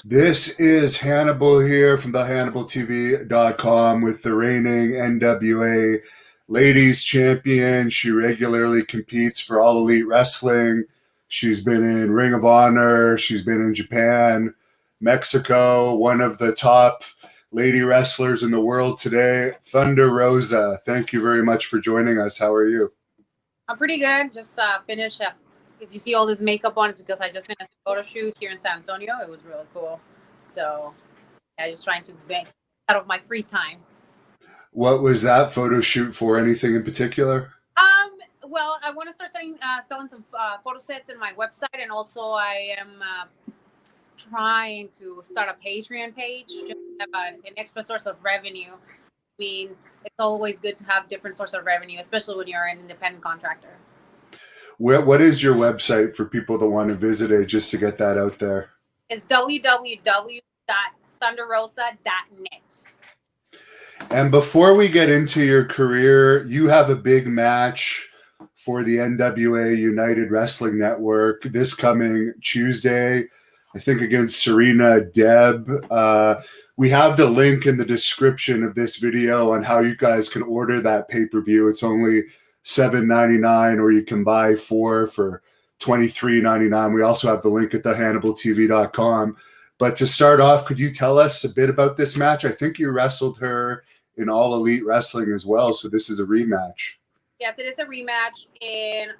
This is Hannibal here from the HannibalTV.com with the reigning NWA Ladies Champion. She regularly competes for All Elite Wrestling. She's been in Ring of Honor. She's been in Japan, Mexico, one of the top lady wrestlers in the world today, Thunder Rosa. Thank you very much for joining us. How are you? I'm pretty good. Just finished. If you see all this makeup on, it's because I just finished a photo shoot here in San Antonio. It was really cool. So, yeah, just trying to make out of my free time. What was that photo shoot for? Anything in particular? Well, I want to start selling some photo sets in my website, and also I am trying to start a Patreon page just to have an extra source of revenue. I mean, it's always good to have different sources of revenue, especially when you're an independent contractor. What is your website for people that want to visit it, just to get that out there? It's www.thunderrosa.net. And before we get into your career, you have a big match for the NWA United Wrestling Network this coming Tuesday, I think against Serena Deb. We have the link in the description of this video on how you guys can order that pay-per-view. It's only $7.99, or you can buy 4 for $23.99. We also have the link at thehannibaltv.com. But to start off, could you tell us a bit about this match? I think you wrestled her in All Elite Wrestling as well, so this is a rematch. Yes, it is a rematch, and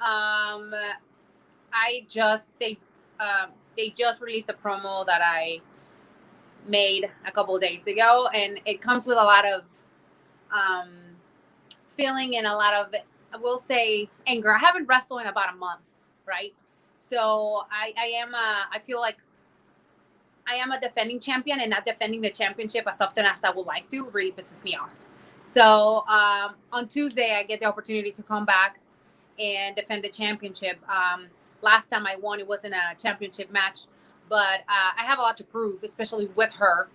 they just released a promo that I made a couple of days ago, and it comes with a lot of feeling and a lot of, I will say, anger. I haven't wrestled in about a month, right? So I feel like I am a defending champion, and not defending the championship as often as I would like to really pisses me off. So on Tuesday, I get the opportunity to come back and defend the championship. Last time I won, it wasn't a championship match, but I have a lot to prove, especially with her,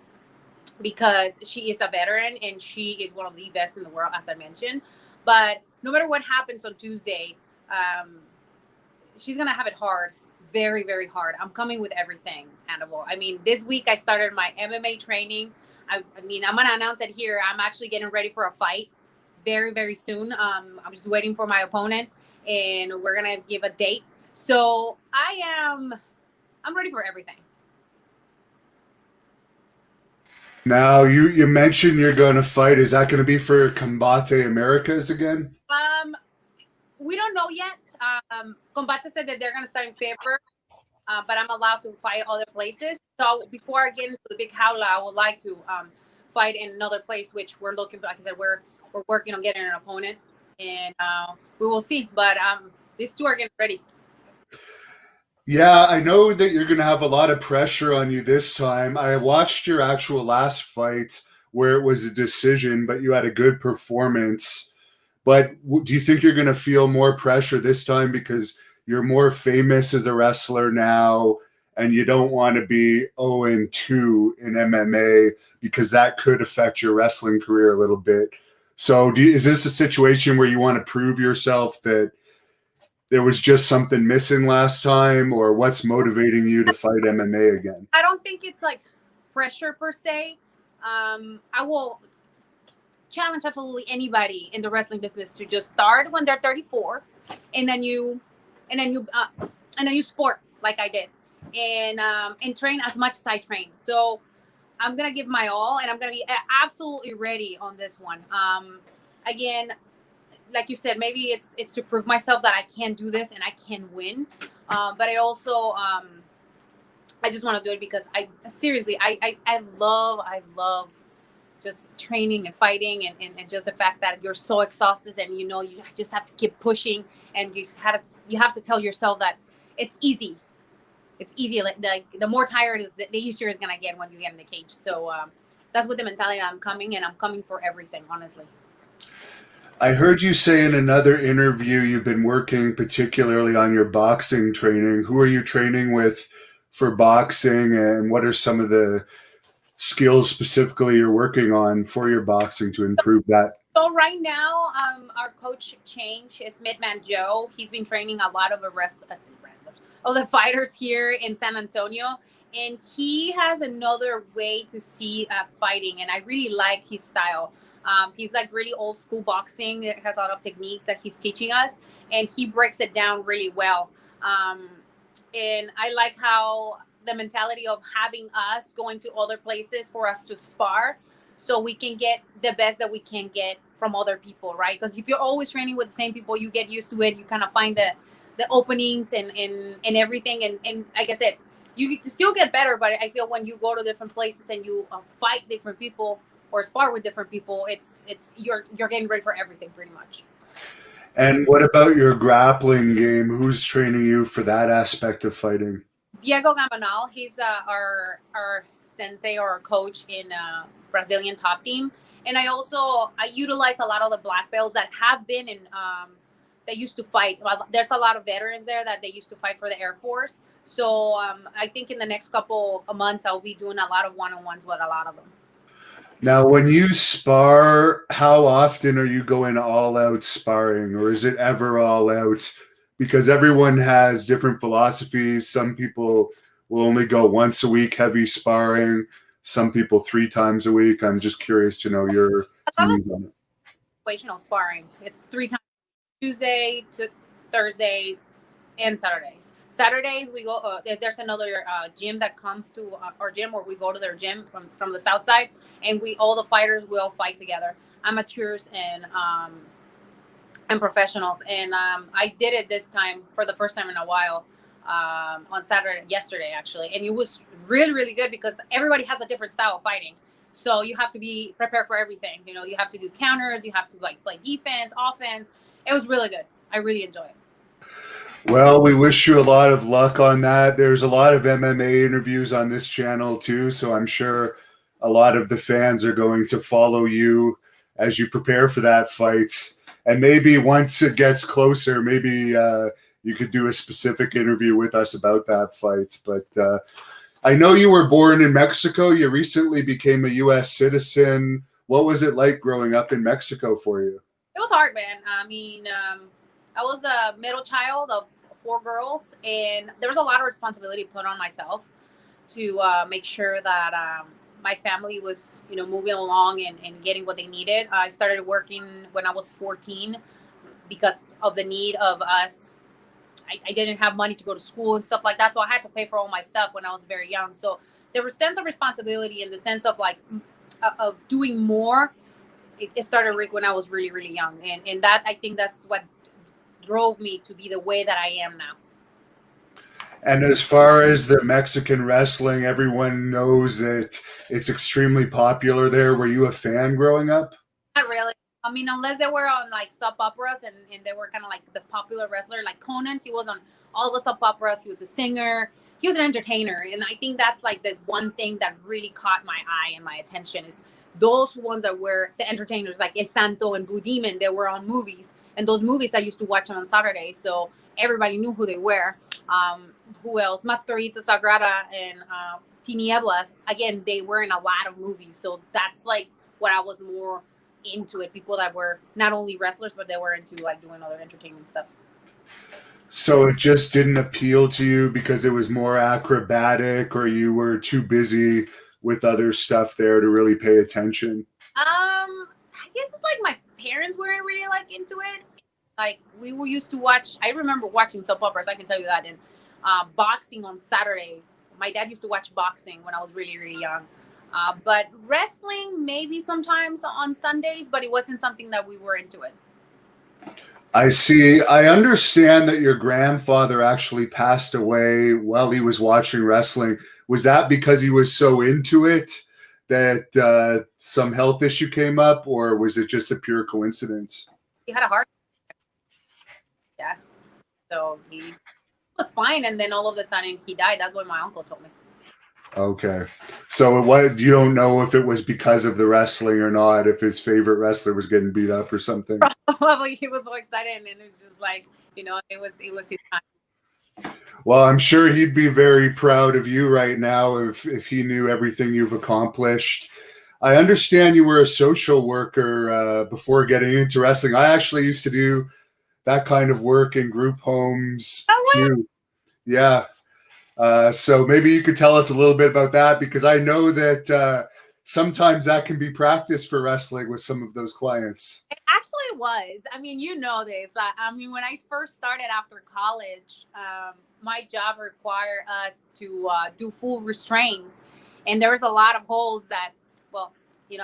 because she is a veteran and she is one of the best in the world, as I mentioned. But no matter what happens on Tuesday, she's going to have it hard. Very, very hard. I'm coming with everything, Hannibal. I mean, this week I started my MMA training. I mean, I'm going to announce it here. I'm actually getting ready for a fight very, very soon. I'm just waiting for my opponent, and we're going to give a date. So I'm ready for everything. Now, you mentioned you're going to fight. Is that going to be for Combate Americas again? We don't know yet. Combate said that they're going to start in February, but I'm allowed to fight other places. So before I get into the big howler, I would like to fight in another place, which we're looking for. Like I said, we're working on getting an opponent, and we will see. But these two are getting ready. Yeah, I know that you're going to have a lot of pressure on you this time. I watched your actual last fight where it was a decision, but you had a good performance. But do you think you're going to feel more pressure this time because you're more famous as a wrestler now, and you don't want to be 0-2 in MMA because that could affect your wrestling career a little bit? So is this a situation where you want to prove yourself that there was just something missing last time, or what's motivating you to fight MMA again? I don't think it's like pressure per se. I will challenge absolutely anybody in the wrestling business to just start when they're 34, and then you sport like I did, and train as much as I train. So I'm gonna give my all, and I'm gonna be absolutely ready on this one. Again, like you said, maybe it's to prove myself that I can do this and I can win. But I also I just want to do it because I love just training and fighting, and just the fact that you're so exhausted, and you just have to keep pushing, and you have to tell yourself that it's easy. It's easy. Like the more tired is, the easier it's gonna get when you get in the cage. So that's with the mentality I'm coming, and I'm coming for everything, honestly. I heard you say in another interview you've been working particularly on your boxing training. Who are you training with for boxing, and what are some of the skills specifically you're working on for your boxing to improve that? So right now, our coach changed. It's Midman Joe. He's been training a lot of the fighters here in San Antonio, and he has another way to see fighting, and I really like his style. He's like really old school boxing. It has a lot of techniques that he's teaching us, and he breaks it down really well. And I like how the mentality of having us going to other places for us to spar, so we can get the best that we can get from other people, right? Because if you're always training with the same people, you get used to it. You kind of find the openings and everything. And like I said, you still get better, but I feel when you go to different places and you fight different people or spar with different people, it's you're getting ready for everything pretty much. And what about your grappling game? Who's training you for that aspect of fighting? Diego Gamanal, he's our sensei or our coach in Brazilian top team, and I utilize a lot of the black belts that have been in that used to fight. There's a lot of veterans there that they used to fight for the Air Force. So I think in the next couple of months I'll be doing a lot of one-on-ones with a lot of them. Now, when you spar, how often are you going all out sparring, or is it ever all out? Because everyone has different philosophies. Some people will only go once a week heavy sparring. Some people 3 times a week. I'm just curious to know your views on it. Situational sparring. It's 3 times, Tuesday to Thursdays and Saturdays. Saturdays we go. There's another gym that comes to our gym, or we go to their gym from the south side, and all the fighters will fight together, amateurs and professionals. And I did it this time for the first time in a while on yesterday actually, and it was really, really good because everybody has a different style of fighting. So you have to be prepared for everything. You know, you have to do counters, you have to like play defense, offense. It was really good. I really enjoy it. Well, we wish you a lot of luck on that. There's a lot of MMA interviews on this channel too, so I'm sure a lot of the fans are going to follow you as you prepare for that fight. And maybe once it gets closer, maybe you could do a specific interview with us about that fight. But I know you were born in Mexico. You recently became a U.S. citizen. What was it like growing up in Mexico for you? It was hard, man. I mean, I was a middle child of 4 girls, and there was a lot of responsibility put on myself to make sure that my family was, moving along and getting what they needed. I started working when I was 14 because of the need of us. I didn't have money to go to school and stuff like that, so I had to pay for all my stuff when I was very young. So there was a sense of responsibility in the sense of like of doing more. It started when I was really, really young, and that I think that's what drove me to be the way that I am now. And as far as the Mexican wrestling, everyone knows that it's extremely popular there. Were you a fan growing up? Not really. I mean, unless they were on like soap operas and they were kind of like the popular wrestler, like Conan. He was on all the soap operas. He was a singer. He was an entertainer. And I think that's like the one thing that really caught my eye and my attention is those ones that were the entertainers, like El Santo and Blue Demon. They were on movies. And those movies I used to watch on Saturdays. So everybody knew who they were. Who else? Mascarita Sagrada and Tinieblas. Again, they were in a lot of movies. So that's like what I was more into it. People that were not only wrestlers, but they were into like doing other entertainment stuff. So it just didn't appeal to you because it was more acrobatic, or you were too busy with other stuff there to really pay attention? I guess it's like my parents weren't really like into it. Like we were used to watch. I remember watching soap operas. I can tell you that. And boxing on Saturdays. My dad used to watch boxing when I was really, really young. But wrestling maybe sometimes on Sundays, but it wasn't something that we were into it. I see. I understand that your grandfather actually passed away while he was watching wrestling. Was that because he was so into it that some health issue came up, or was it just a pure coincidence? He had a heart attack. Yeah. So he was fine, and then all of a sudden he died. That's what my uncle told me. Okay. So you don't know if it was because of the wrestling or not, if his favorite wrestler was getting beat up or something? Probably he was so excited, and it was just like, it was his time. Well, I'm sure he'd be very proud of you right now if he knew everything you've accomplished. I understand you were a social worker before getting into wrestling. I actually used to do that kind of work in group homes too. Yeah. So maybe you could tell us a little bit about that, because I know that sometimes that can be practice for wrestling with some of those clients. It actually was. I mean, you know this. I mean, when I first started after college, my job required us to do full restraints, and there was a lot of holds that, well,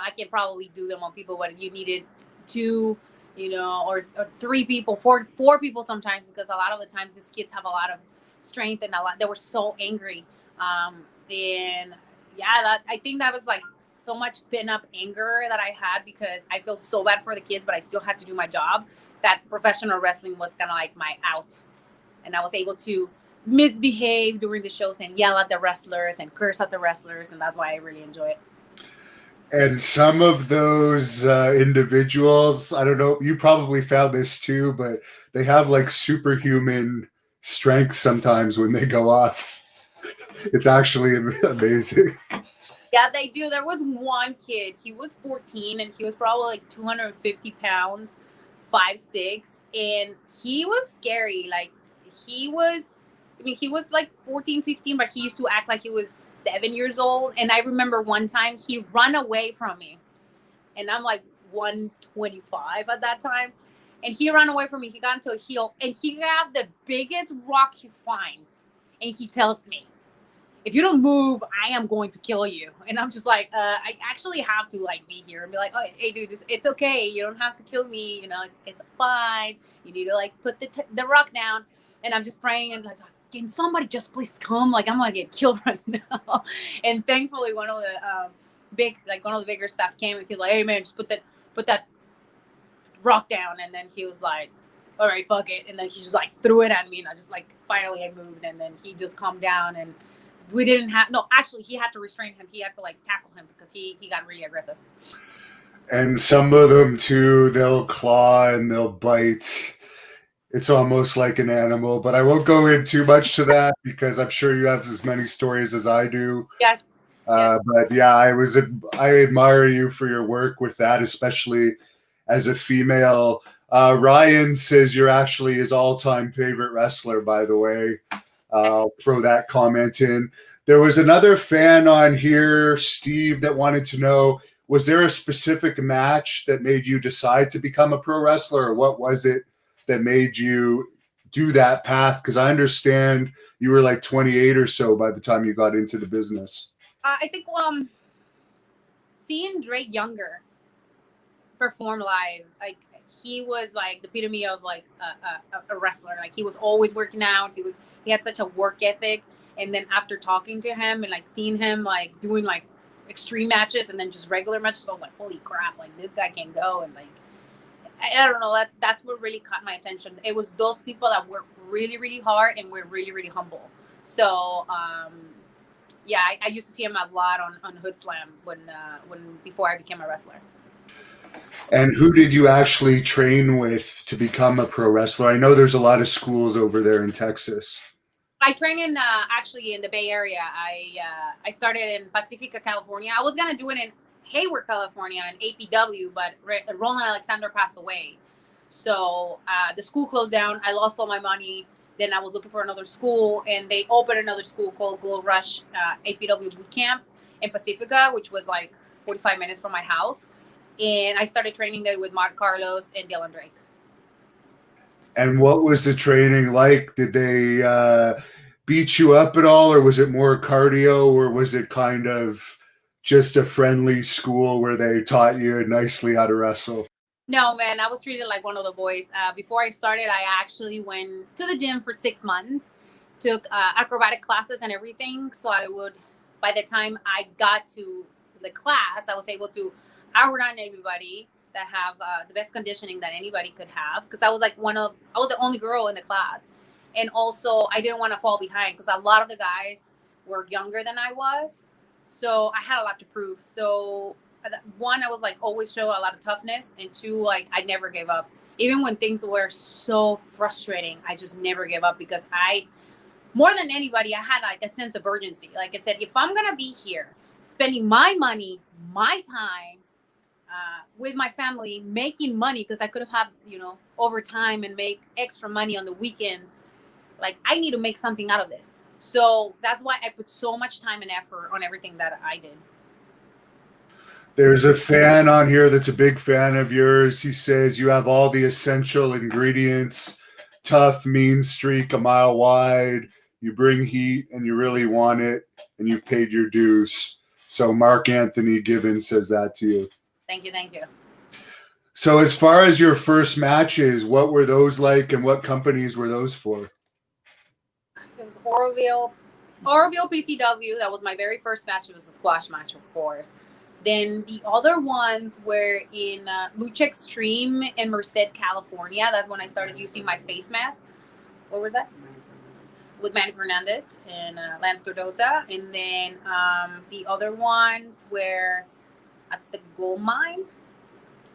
I can probably do them on people, but you needed two, or three people, four people sometimes, because a lot of the times these kids have a lot of strength and a lot. They were so angry, and yeah, I think that was like so much pent up anger that I had, because I feel so bad for the kids, but I still had to do my job, that professional wrestling was kind of like my out. And I was able to misbehave during the shows and yell at the wrestlers and curse at the wrestlers. And that's why I really enjoy it. And some of those individuals, I don't know, you probably found this too, but they have like superhuman strength sometimes when they go off. It's actually amazing. Yeah, they do. There was one kid, he was 14 and he was probably like 250 pounds, 5'6", and he was scary. Like, he was like 14, 15, but he used to act like he was 7 years old. And I remember one time he ran away from me, and I'm like 125 at that time. And he ran away from me. He got into a heel and he grabbed the biggest rock he finds. And he tells me, if you don't move, I am going to kill you. And I'm just like, I actually have to like be here and be like, oh, hey dude, it's okay. You don't have to kill me. It's fine. You need to like put the rock down. And I'm just praying and like, can somebody just please come? Like, I'm going to get killed right now. And thankfully one of the one of the bigger staff came and he's like, hey man, just put that rock down. And then he was like, all right, fuck it. And then he just like threw it at me. And I just like, finally I moved. And then he just calmed down, and we didn't have, no, actually he had to restrain him. He had to like tackle him because he got really aggressive. And some of them too, they'll claw and they'll bite. It's almost like an animal, but I won't go in too much to that because I'm sure you have as many stories as I do. Yes. But yeah, I admire you for your work with that, especially as a female. Ryan says you're actually his all-time favorite wrestler, by the way. I'll throw that comment in. There was another fan on here, Steve, that wanted to know, was there a specific match that made you decide to become a pro wrestler, or what was it that made you do that path? Because I understand you were like 28 or so by the time you got into the business. I think seeing Drake Younger perform live, like he was like the epitome of like a wrestler. Like he was always working out. He had such a work ethic. And then after talking to him and like seeing him like doing like extreme matches and then just regular matches, I was like, holy crap, like this guy can go. And like I don't know, that's what really caught my attention. It was those people that work really, really hard and were really, really humble. So yeah, I used to see him a lot on Hood Slam when before I became a wrestler. And who did you actually train with to become a pro wrestler? I know there's a lot of schools over there in Texas. I train in actually in the Bay Area. I started in Pacifica, California. I was gonna do it in Hayward, California, in APW, but Roland Alexander passed away, so the school closed down. I lost all my money. Then I was looking for another school, and they opened another school called Gold Rush APW Boot Camp in Pacifica, which was like 45 minutes from my house. And I started training there with Mark Carlos and Dylan Drake. And what was the training like? Did they beat you up at all, or was it more cardio, or was it kind of just a friendly school where they taught you nicely how to wrestle? No, man, I was treated like one of the boys. Before I started, I actually went to the gym for 6 months, took acrobatic classes and everything. So by the time I got to the class, I was able to outrun everybody, that have the best conditioning that anybody could have, because I was the only girl in the class. And also I didn't want to fall behind because a lot of the guys were younger than I was, so I had a lot to prove. So one, I was like always show a lot of toughness, and two, like I never gave up even when things were so frustrating. I just never gave up because more than anybody, I had like a sense of urgency. Like I said, if I'm gonna be here spending my money, my time, with my family, making money, because I could have had, overtime and make extra money on the weekends. Like, I need to make something out of this. So that's why I put so much time and effort on everything that I did. There's a fan on here that's a big fan of yours. He says you have all the essential ingredients: tough, mean streak, a mile wide. You bring heat and you really want it, and you've paid your dues. So Mark Anthony Gibbons says that to you. Thank you. Thank you. So as far as your first matches, what were those like and what companies were those for? It was Oroville PCW. That was my very first match. It was a squash match, of course. Then the other ones were in Lucha Extreme in Merced, California. That's when I started using my face mask. What was that? With Manny Fernandez and Lance Cardoza. And then the other ones were at the Gold Mine,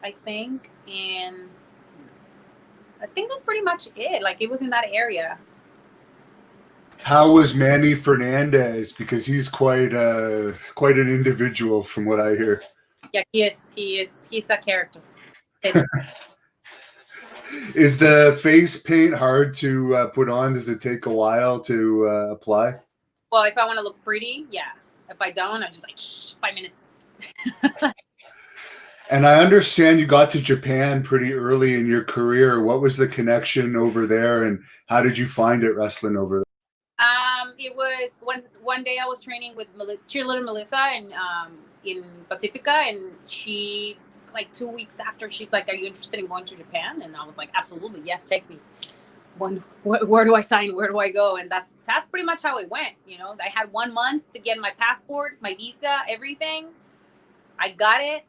I think. And I think that's pretty much it. Like, it was in that area. How was Manny Fernandez? Because he's quite an individual from what I hear. Yeah, he's a character. Is the face paint hard to put on? Does it take a while to apply? Well, if I want to look pretty, yeah. If I don't, I'm just like, shh, 5 minutes. And I understand you got to Japan pretty early in your career. What was the connection over there, and how did you find it wrestling over there? It was one day I was training with cheerleader Melissa in Pacifica, and she, like 2 weeks after, she's like, "Are you interested in going to Japan?" And I was like, "Absolutely, yes, take me." Where do I sign? Where do I go? And that's pretty much how it went. You know, I had 1 month to get my passport, my visa, everything. I got it.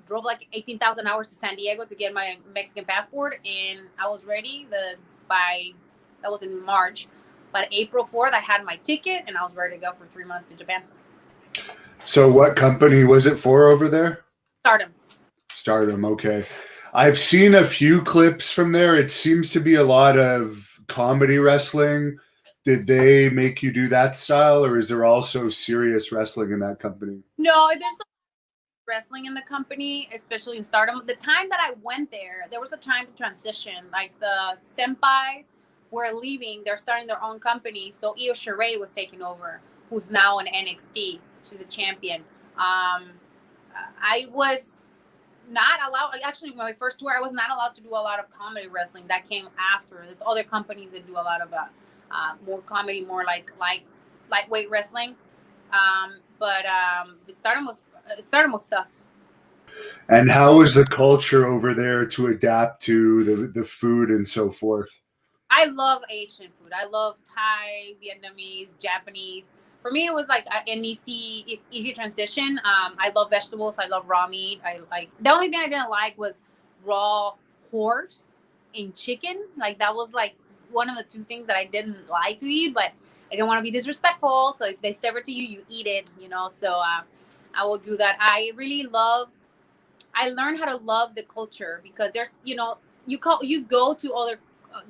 Drove like 18,000 hours to San Diego to get my Mexican passport, and I was ready. That was in March. But April 4th, I had my ticket, and I was ready to go for 3 months to Japan. So what company was it for over there? Stardom, okay. I've seen a few clips from there. It seems to be a lot of comedy wrestling. Did they make you do that style, or is there also serious wrestling in that company? No, there's wrestling in the company, especially in Stardom. The time that I went there was a time of transition. Like, the senpais were leaving, they're starting their own company. So Io Shirai was taking over, who's now in NXT. She's a champion. I was not allowed. Actually, my first tour, I was not allowed to do a lot of comedy wrestling. That came after. There's other companies that do a lot of more comedy, more like lightweight wrestling. But Stardom was stuff. And how was the culture over there to adapt to the food and so forth? I love Asian food. I love Thai, Vietnamese, Japanese. For me, it was like it's easy transition. I love vegetables. I love raw meat. I like, the only thing I didn't like was raw horse and chicken. Like, that was like one of the two things that I didn't like to eat, but I didn't want to be disrespectful. So if they serve it to you, you eat it, you know. So I will do that. I learned how to love the culture, because there's, you go to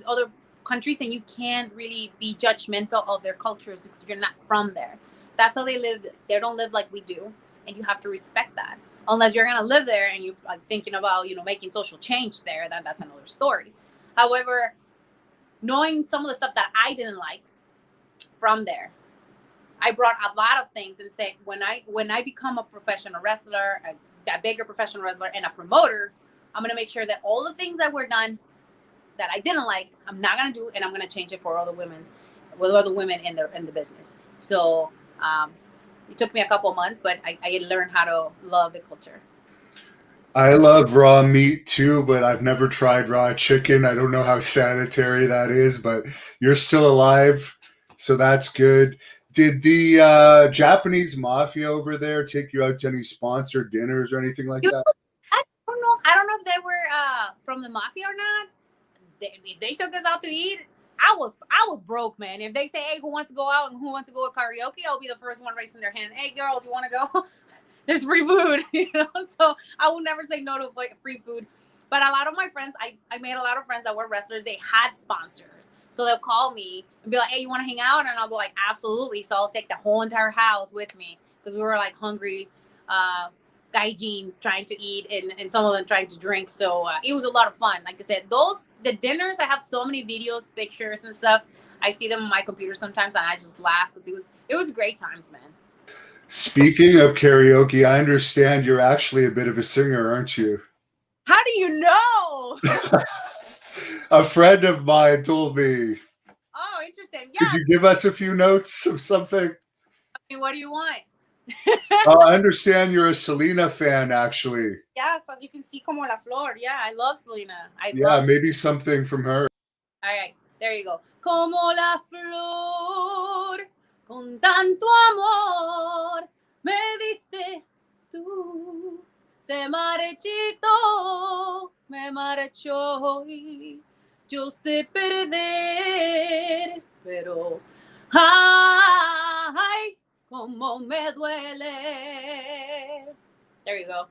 other countries, and you can't really be judgmental of their cultures because you're not from there. That's how they live. They don't live like we do, and you have to respect that. Unless you're gonna live there and you're thinking about making social change there, then that's another story. However, knowing some of the stuff that I didn't like from there, I brought a lot of things and said, when I become a professional wrestler, a bigger professional wrestler, and a promoter, I'm gonna make sure that all the things that were done that I didn't like, I'm not gonna do, and I'm gonna change it for other women in the business. So it took me a couple of months, but I learned how to love the culture. I love raw meat too, but I've never tried raw chicken. I don't know how sanitary that is, but you're still alive, so that's good. Did the Japanese mafia over there take you out to any sponsored dinners or anything like that? I don't know if they were from the mafia or not. If they took us out to eat, I was broke, man. If they say, "Hey, who wants to go out and who wants to go to karaoke?" I'll be the first one raising their hand. "Hey, girls, you want to go?" There's free food, So I will never say no to free food. But a lot of my friends, I made a lot of friends that were wrestlers. They had sponsors, so they'll call me and be like, "Hey, you want to hang out?" And I'll be like, "Absolutely." So I'll take the whole entire house with me, because we were like hungry gaijins trying to eat, and some of them trying to drink. So it was a lot of fun. Like I said, the dinners, I have so many videos, pictures, and stuff. I see them on my computer sometimes, and I just laugh because it was great times, man. Speaking of karaoke, I understand you're actually a bit of a singer, aren't you? How do you know? A friend of mine told me. Oh, interesting. Could Yeah. you give us a few notes of something? I mean, what do you want? I understand you're a Selena fan, actually. Yes, as you can see, como la flor. Yeah, I love Selena. Yeah, maybe something from her. All right, there you go. Como la flor, con tanto amor, me diste tú. Se marchitó, me marchó y yo sé perder, pero ay, como me duele. There you go.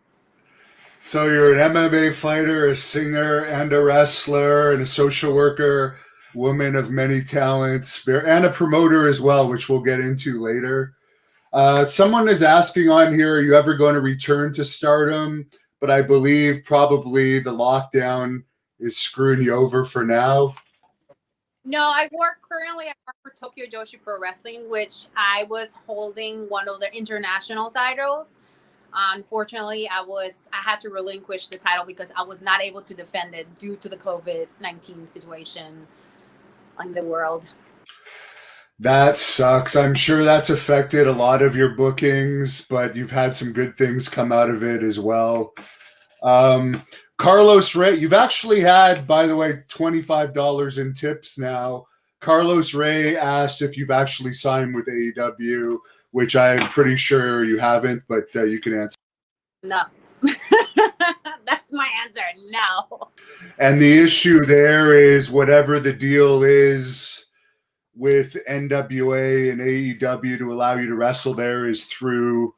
So you're an MMA fighter, a singer, and a wrestler, and a social worker, woman of many talents, and a promoter as well, which we'll get into later. Someone is asking on here, are you ever going to return to Stardom? But I believe probably the lockdown is screwing you over for now. No, I work for Tokyo Joshi Pro Wrestling, which I was holding one of their international titles. Unfortunately, I had to relinquish the title because I was not able to defend it due to the COVID-19 situation in the world. That sucks. I'm sure that's affected a lot of your bookings, but you've had some good things come out of it as well. Carlos Ray, you've actually had, by the way, $25 in tips now. Carlos Ray asked if you've actually signed with AEW, which I'm pretty sure you haven't, but you can answer. No. That's my answer. No. And the issue there is whatever the deal is with NWA and AEW to allow you to wrestle there is through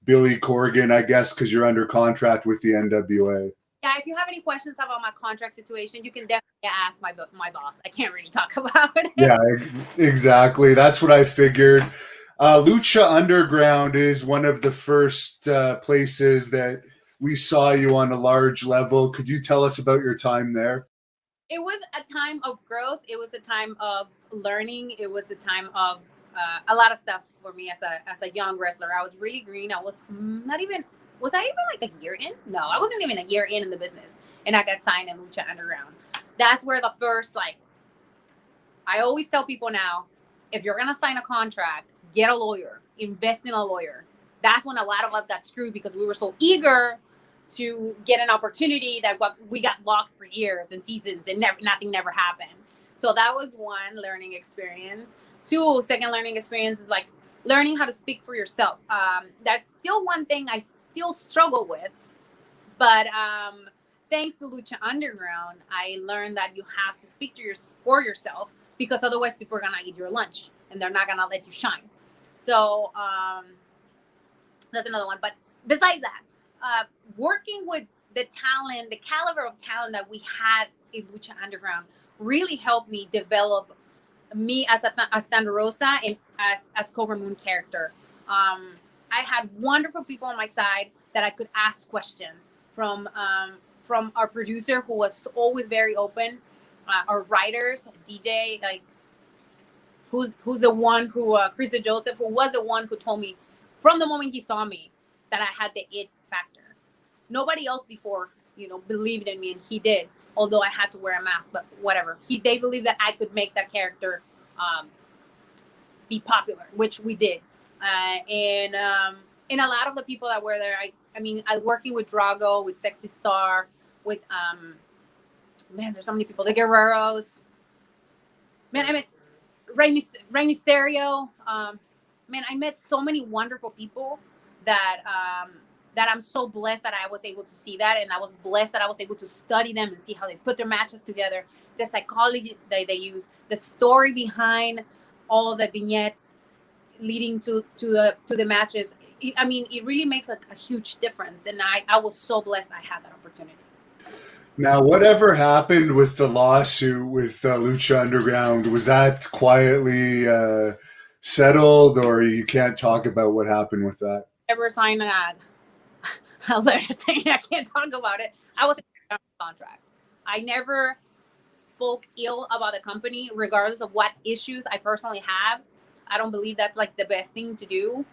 Billy Corgan, I guess, because you're under contract with the NWA. Yeah, if you have any questions about my contract situation, you can definitely ask my boss. I can't really talk about it. Yeah, exactly. That's what I figured. Lucha Underground is one of the first places that we saw you on a large level. Could you tell us about your time there? It was a time of growth. It was a time of learning. It was a time of a lot of stuff for me as a young wrestler. I was really green. Was I even like a year in? No, I wasn't even a year in the business. And I got signed in Lucha Underground. That's where the first, I always tell people now, if you're going to sign a contract, get a lawyer, invest in a lawyer. That's when a lot of us got screwed because we were so eager to get an opportunity that we got locked for years and seasons and nothing never happened. So that was one learning experience. Second learning experience is learning how to speak for yourself. That's still one thing I still struggle with, but thanks to Lucha Underground, I learned that you have to speak for yourself because otherwise people are gonna eat your lunch and they're not gonna let you shine. So that's another one. But besides that, working with the talent, the caliber of talent that we had in Lucha Underground really helped me develop me as Thunder Rosa and as Cobra Moon character. I had wonderful people on my side that I could ask questions from our producer, who was always very open, our writers, DJ, who's the one who Chris Joseph, who was the one who told me from the moment he saw me that I had the it factor. Nobody else before, believed in me, and he did. Although I had to wear a mask, but whatever. They believed that I could make that character be popular, which we did. And a lot of the people that were there, I working with Drago, with Sexy Star, with there's so many people. The Guerreros. Man, I met Rey Mysterio. I met so many wonderful people that I'm so blessed that I was able to see that, and I was blessed that I was able to study them and see how they put their matches together, the psychology that they use, the story behind all the vignettes leading to the matches. It really makes a huge difference, and I was so blessed I had that opportunity. Now, whatever happened with the lawsuit with Lucha Underground, was that quietly settled, or you can't talk about what happened with that? Never signed a letter saying I can't talk about it. I was in a contract. I never spoke ill about the company, regardless of what issues I personally have. I don't believe that's like the best thing to do,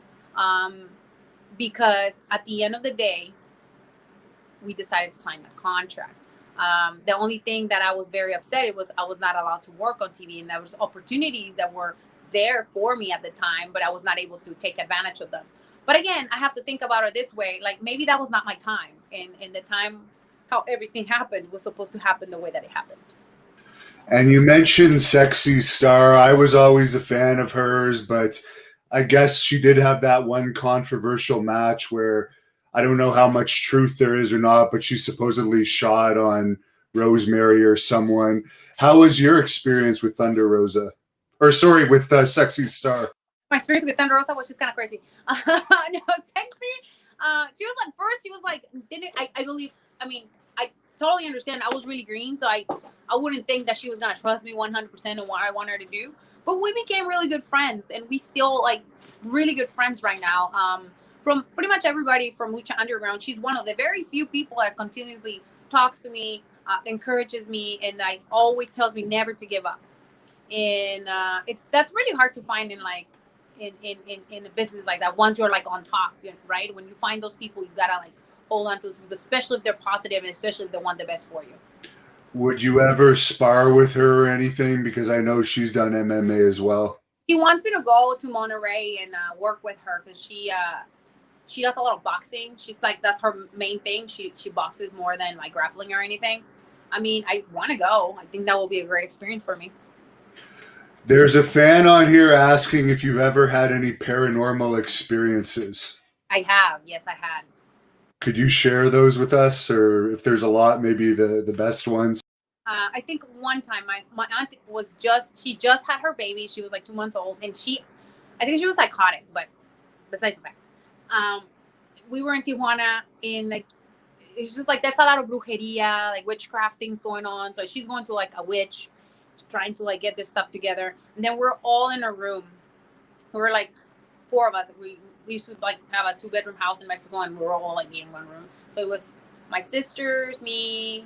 because at the end of the day, we decided to sign a contract. The only thing that I was very upset it was I was not allowed to work on TV, and there was opportunities that were there for me at the time, but I was not able to take advantage of them. But again, I have to think about it this way: like maybe that was not my time, and the time how everything happened was supposed to happen the way that it happened. And you mentioned Sexy Star. I was always a fan of hers, but I guess she did have that one controversial match where I don't know how much truth there is or not, but she supposedly shot on Rosemary or someone. How was your experience with Thunder Rosa? Or sorry, with Sexy Star? My experience with Thunder Rosa was just kind of crazy. No, Sexy. She was at first. She was like, didn't I believe? I mean, I totally understand. I was really green, so I wouldn't think that she was gonna trust me 100% in what I want her to do. But we became really good friends, and we still like really good friends right now. From pretty much everybody from Lucha Underground, she's one of the very few people that continuously talks to me, encourages me, and like always tells me never to give up. And that's really hard to find in like in a business like that. Once you're like on top, right? When you find those people, you gotta like hold on to those people, especially if they're positive and especially if they want the best for you. Would you ever spar with her or anything? Because I know she's done MMA as well. She wants me to go to Monterey and work with her because she does a lot of boxing. She's like that's her main thing. She boxes more than like grappling or anything. I mean, I want to go. I think that will be a great experience for me. There's a fan on here asking if you've ever had any paranormal experiences. I have. Yes, I had. Could you share those with us, or if there's a lot, maybe the best ones? I think one time my aunt she just had her baby. She was like 2 months old, and I think she was psychotic. But besides the fact, we were in Tijuana, and like it's just like there's a lot of brujeria, like witchcraft things going on. So she's going to like a witch, trying to like get this stuff together, and then we're all in a room. We were like 4 of us. We used to like have a 2-bedroom house in Mexico, and we were all like in one room. So it was my sisters, me,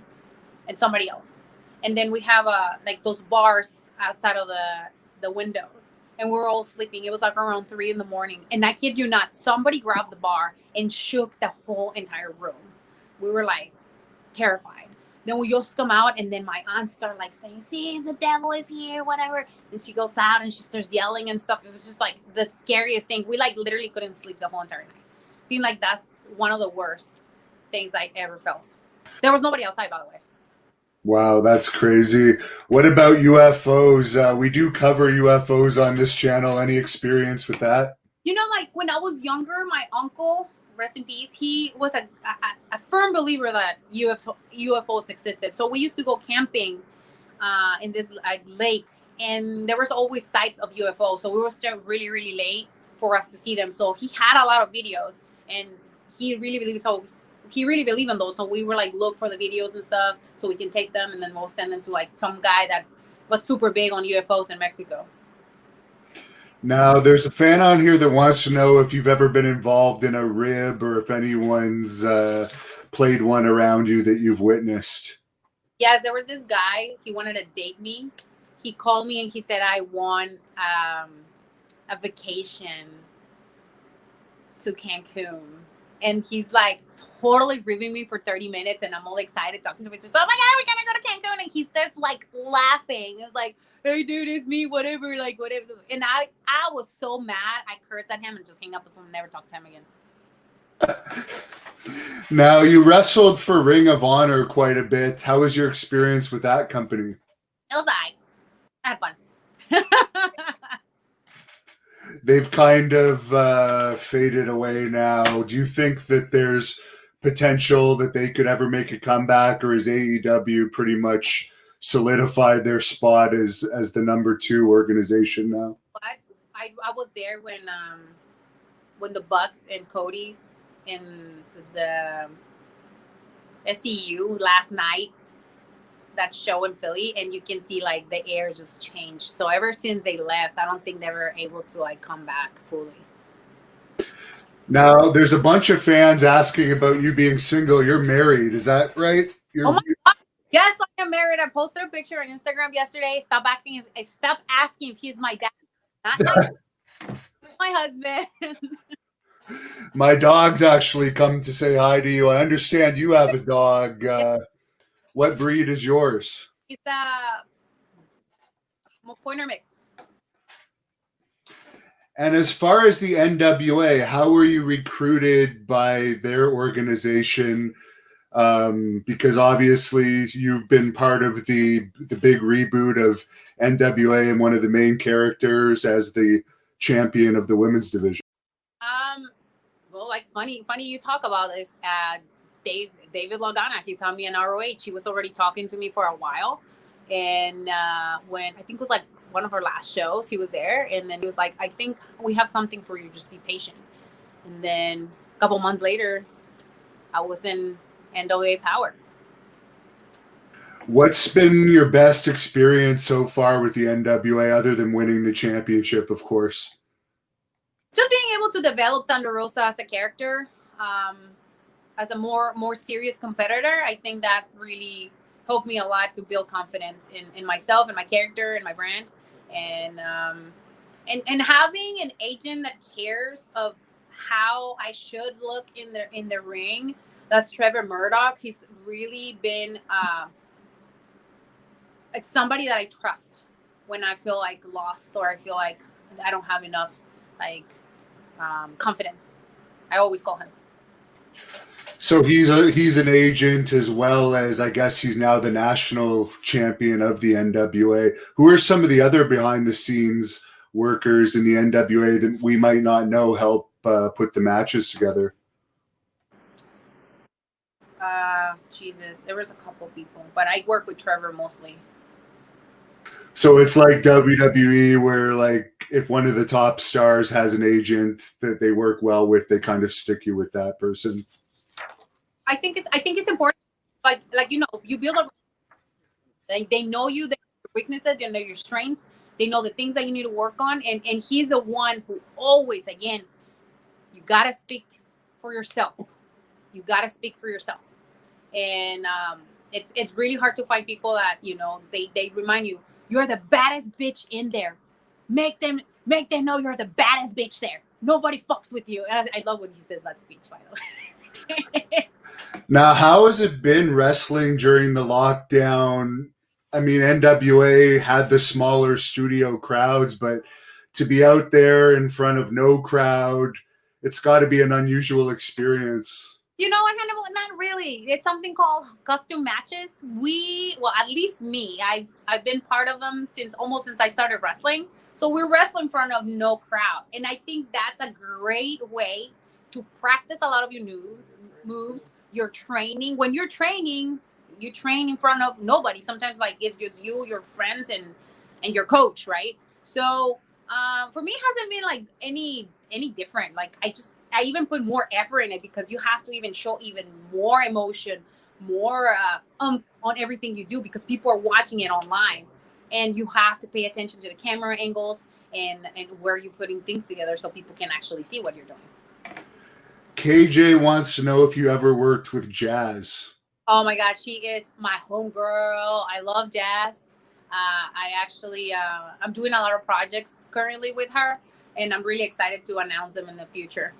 and somebody else. And then we have like those bars outside of the windows, and we're all sleeping. It was like around 3 a.m. and I kid you not, somebody grabbed the bar and shook the whole entire room. We were like terrified. Then we just come out, and then my aunt started like saying, "See, the devil is here," whatever. And she goes out and she starts yelling and stuff. It was just like the scariest thing. We like literally couldn't sleep the whole entire night. I think like that's one of the worst things I ever felt. There was nobody outside, by the way. Wow, that's crazy. What about UFOs? We do cover UFOs on this channel. Any experience with that? You know, like when I was younger, my uncle, rest in peace, he was a firm believer that UFOs existed. So we used to go camping in this lake, and there was always sights of UFOs. So we were still really, really late for us to see them. So he had a lot of videos, and he really believed in those. So we were like, look for the videos and stuff so we can take them, and then we'll send them to like some guy that was super big on UFOs in Mexico. Now, there's a fan on here that wants to know if you've ever been involved in a rib or if anyone's played one around you that you've witnessed. Yes, there was this guy. He wanted to date me. He called me and he said I won a vacation to Cancun. And he's like totally ribbing me for 30 minutes, and I'm all excited talking to him. He says, "Oh my God, we're gonna go to Cancun." And he starts like laughing. It's like, "Hey dude, it's me, whatever, like whatever." And I was so mad. I cursed at him and just hang up the phone and never talk to him again. Now, you wrestled for Ring of Honor quite a bit. How was your experience with that company? It was I had fun. They've kind of faded away now. Do you think that there's potential that they could ever make a comeback, or is AEW pretty much solidified their spot as the #2 organization now? But I was there when the Bucks and Cody's in the SCU last night, that show in Philly, and you can see like the air just changed. So ever since they left, I don't think they were able to like come back fully. Now, there's a bunch of fans asking about you being single. You're married, is that right? Oh my God. Yes, I am married. I posted a picture on Instagram yesterday. Stop asking if he's my dad, not my husband. My dog's actually come to say hi to you. I understand you have a dog. What breed is yours? He's a pointer mix. And as far as the NWA, how were you recruited by their organization? Because obviously you've been part of the big reboot of NWA and one of the main characters as the champion of the women's division. Well, like funny you talk about this. David Lagana, he's on me in ROH. He was already talking to me for a while, and when I think it was like one of our last shows, he was there, and then he was like, "I think we have something for you. Just be patient." And then a couple months later, I was in NWA Power. What's been your best experience so far with the NWA, other than winning the championship, of course? Just being able to develop Thunder Rosa as a character, as a more serious competitor. I think that really helped me a lot to build confidence in myself and my character and my brand, and having an agent that cares of how I should look in the ring. That's Trevor Murdoch. He's really been it's somebody that I trust when I feel like lost or I feel like I don't have enough confidence. I always call him. So he's an agent as well as, I guess, he's now the national champion of the NWA. Who are some of the other behind the scenes workers in the NWA that we might not know help put the matches together? Jesus, there was a couple people, but I work with Trevor mostly. So it's like WWE, where like if one of the top stars has an agent that they work well with, they kind of stick you with that person. I think it's important. Like you build a. They know you, they know your weaknesses, they know your strengths, they know the things that you need to work on, and he's the one who always, again, you gotta speak for yourself. You gotta speak for yourself, and it's really hard to find people that they remind you you're the baddest bitch in there. Make them know you're the baddest bitch there. Nobody fucks with you. I love when he says that speech, by the way. Now, how has it been wrestling during the lockdown? I mean, NWA had the smaller studio crowds, but to be out there in front of no crowd, it's got to be an unusual experience. You know what, Hannibal? Not really. It's something called custom matches. At least me, I've been part of them since I started wrestling. So we're wrestling in front of no crowd, and I think that's a great way to practice a lot of your new moves. You're training. When you're training, you train in front of nobody. Sometimes like it's just you, your friends, and your coach, right? So for me, it hasn't been like any different. Like I even put more effort in it because you have to even show even more emotion, more on everything you do because people are watching it online, and you have to pay attention to the camera angles and where you're putting things together so people can actually see what you're doing. KJ wants to know if you ever worked with Jazz. Oh my God, she is my homegirl. I love Jazz. I actually, I'm doing a lot of projects currently with her, and I'm really excited to announce them in the future.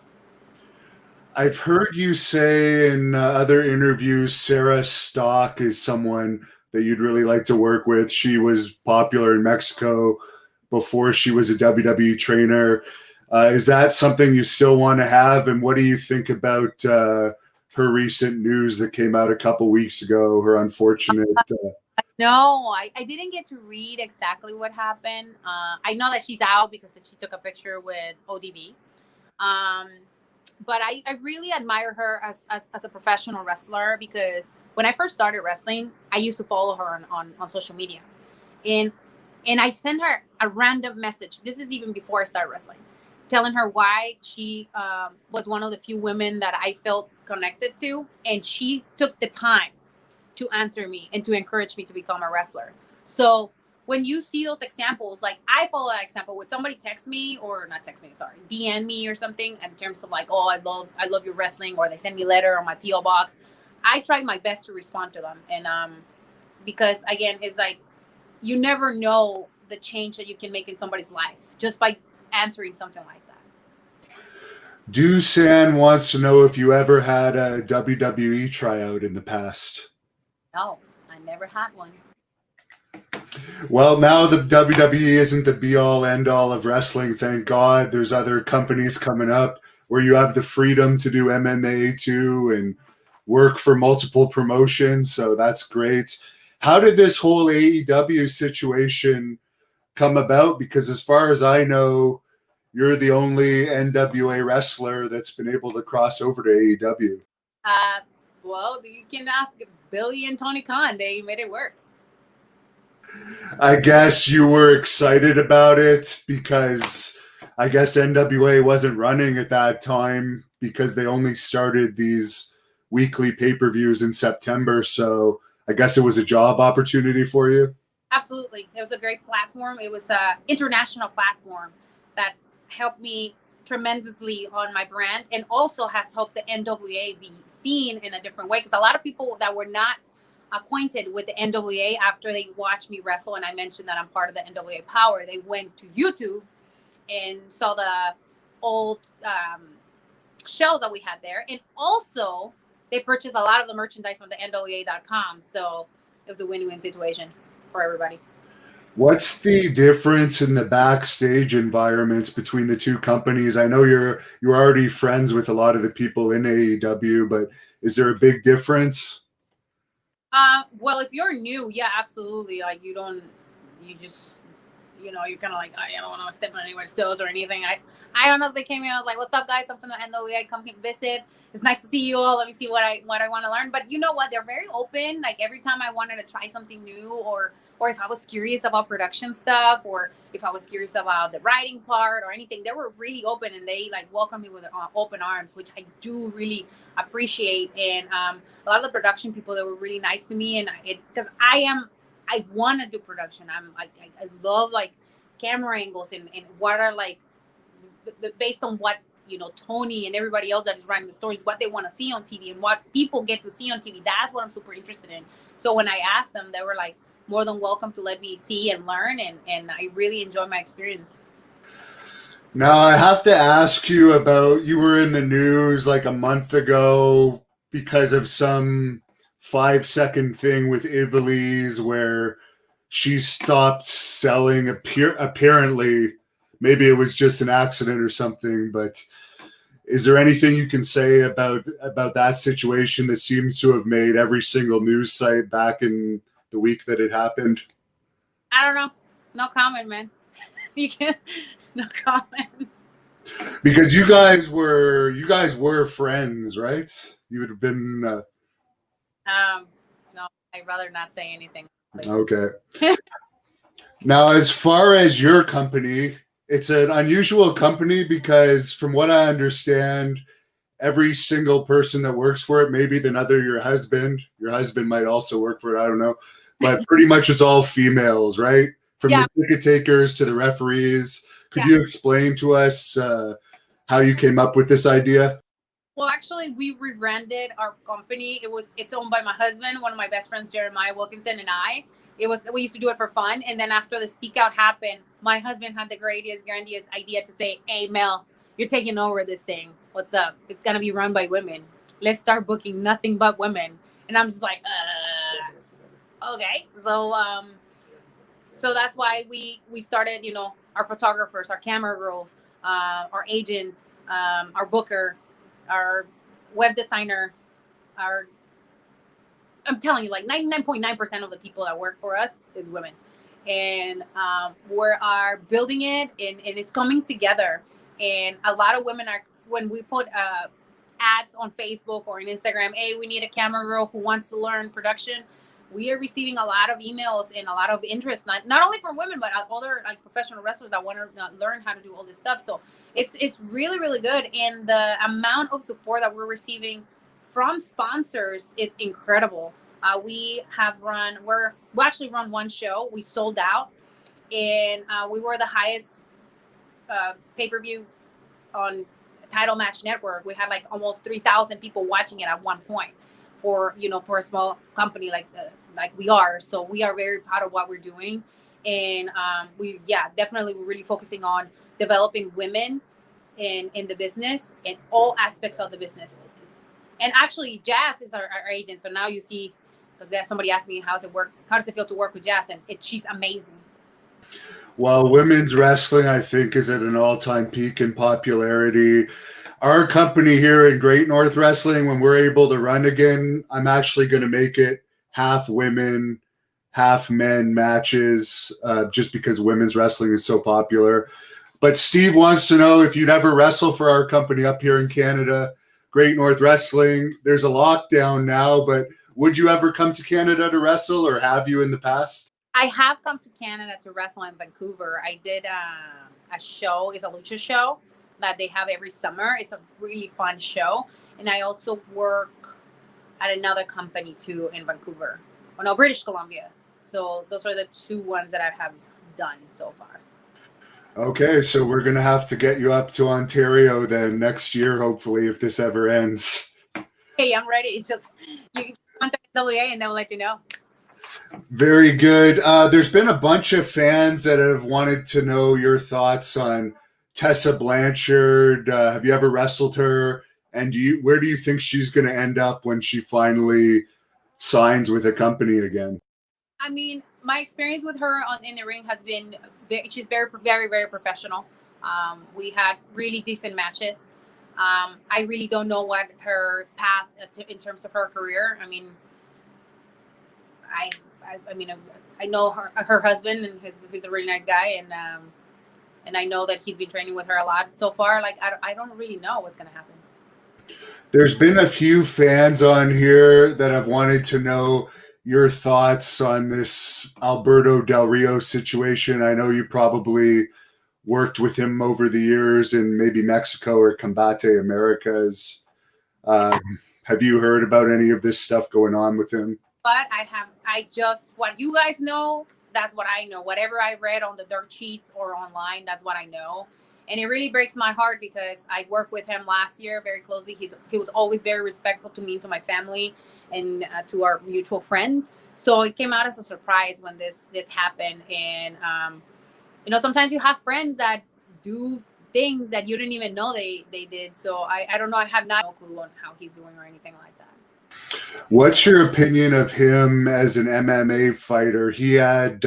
I've heard you say in other interviews, Sarah Stock is someone that you'd really like to work with. She was popular in Mexico before she was a WWE trainer. Is that something you still want to have? And what do you think about her recent news that came out a couple weeks ago, her unfortunate... No, I didn't get to read exactly what happened. I know that she's out because she took a picture with ODB. But I really admire her as a professional wrestler because when I first started wrestling, I used to follow her on social media. And I sent her a random message. This is even before I started wrestling, telling her why she was one of the few women that I felt connected to. And she took the time to answer me and to encourage me to become a wrestler. So when you see those examples, like I follow that example, would somebody text me or not text me, sorry, DM me or something in terms of like, oh, I love your wrestling, or they send me a letter on my PO box. I try my best to respond to them. And because again, it's like you never know the change that you can make in somebody's life just by answering something like that. Dusan wants to know if you ever had a WWE tryout in the past. No, I never had one. Well, now the WWE isn't the be all end all of wrestling, thank God. There's other companies coming up where you have the freedom to do MMA too and work for multiple promotions. So that's great. How did this whole AEW situation come about? Because as far as I know, you're the only NWA wrestler that's been able to cross over to AEW. Well, you can ask Billy and Tony Khan. They made it work. I guess you were excited about it because I guess NWA wasn't running at that time because they only started these weekly pay-per-views in September. So I guess it was a job opportunity for you. Absolutely. It was a great platform. It was an international platform that helped me tremendously on my brand and also has helped the NWA be seen in a different way. Because a lot of people that were not acquainted with the NWA after they watched me wrestle, and I mentioned that I'm part of the NWA Power, they went to YouTube and saw the old show that we had there. And also, they purchased a lot of the merchandise on the NWA.com. So it was a win-win situation for everybody. What's the difference in the backstage environments between the two companies? I know you're already friends with a lot of the people in AEW, but is there a big difference? Well, if you're new, yeah, absolutely. Like you just, you're kind of like, I don't want to step on anyone's toes or anything. I honestly came here. I was like, "What's up, guys? I'm from the NWA. Come here, visit. It's nice to see you all. Let me see what I want to learn." But you know what? They're very open. Like every time I wanted to try something new, or if I was curious about production stuff, or if I was curious about the writing part or anything, they were really open and they like welcomed me with open arms, which I do really appreciate. And a lot of the production people, that were really nice to me, and because I want to do production. I love like camera angles and what are like based on what Tony and everybody else that is writing the stories, what they want to see on TV and what people get to see on TV. That's what I'm super interested in. So when I asked them, they were like more than welcome to let me see and learn, and I really enjoy my experience. Now I have to ask you about, you were in the news like a month ago because of some 5-second thing with Ivalice where she stopped selling, apparently maybe it was just an accident or something, but is there anything you can say about that situation that seems to have made every single news site back in the week that it happened? I don't know. No comment, man. You can no comment. Because you guys were friends, right? You would have been No, I'd rather not say anything. okay. Now, as far as your company, it's an unusual company because, from what I understand, every single person that works for it, maybe your husband might also work for it, I don't know, but pretty much it's all females, right? From Yeah. the ticket takers to the referees. Could Yeah. you explain to us how you came up with this idea? Well, actually, we rebranded our company. It's owned by my husband, one of my best friends, Jeremiah Wilkinson, and I. We used to do it for fun, and then after the speak out happened, my husband had the grandiose idea to say, "Hey, Mel, you're taking over this thing. What's up? It's gonna be run by women. Let's start booking nothing but women." And I'm just like, okay. So that's why we started, our photographers, our camera girls, our agents, our booker, our web designer, I'm telling you, like 99.9% of the people that work for us is women. And we are building it, and it's coming together. And a lot of women when we put ads on Facebook or on Instagram, "Hey, we need a camera girl who wants to learn production," we are receiving a lot of emails and a lot of interest, not only from women, but other like professional wrestlers that want to learn how to do all this stuff. So it's really, really good. And the amount of support that we're receiving from sponsors, it's incredible. We actually run one show. We sold out, and we were the highest pay-per-view on Title Match Network. We had like almost 3,000 people watching it at one point for a small company like like we are. So we are very proud of what we're doing, and definitely we're really focusing on developing women in the business, in all aspects of the business. And actually, Jazz is our agent. So now you see, because somebody asked me how does it feel to work with Jazz, and she's amazing. Well, women's wrestling, I think, is at an all-time peak in popularity. Our company here in Great North Wrestling, when we're able to run again, I'm actually going to make it half women, half men matches, just because women's wrestling is so popular. But Steve wants to know if you'd ever wrestle for our company up here in Canada, Great North Wrestling. There's a lockdown now, but would you ever come to Canada to wrestle, or have you in the past? I have come to Canada to wrestle in Vancouver. I did a show. It's a lucha show that they have every summer. It's a really fun show. And I also work at another company too in Vancouver. Oh no, British Columbia. So those are the two ones that I have done so far. Okay, so we're going to have to get you up to Ontario then next year, hopefully, if this ever ends. Hey, I'm ready. It's just, you can contact WA and they'll let you know. Very good. There's been a bunch of fans that have wanted to know your thoughts on Tessa Blanchard. Have you ever wrestled her? And where do you think she's going to end up when she finally signs with a company again? I mean, my experience with her in the ring has been, she's very, very, very professional. We had really decent matches. I really don't know what her path in terms of her career. I mean, I know her husband, and he's a really nice guy, and I know that he's been training with her a lot so far. Like I don't really know what's going to happen. There's been a few fans on here that have wanted to know your thoughts on this Alberto Del Rio situation. I know you probably worked with him over the years in maybe Mexico or Combate Americas. Have you heard about any of this stuff going on with him? But what you guys know, that's what I know. Whatever I read on the dirt sheets or online, that's what I know. And it really breaks my heart because I worked with him last year very closely. He was always very respectful to me, to my family, and to our mutual friends. So it came out as a surprise when this happened. And sometimes you have friends that do things that you didn't even know they did. So I don't know. I have no clue on how he's doing or anything like that. What's your opinion of him as an MMA fighter? He had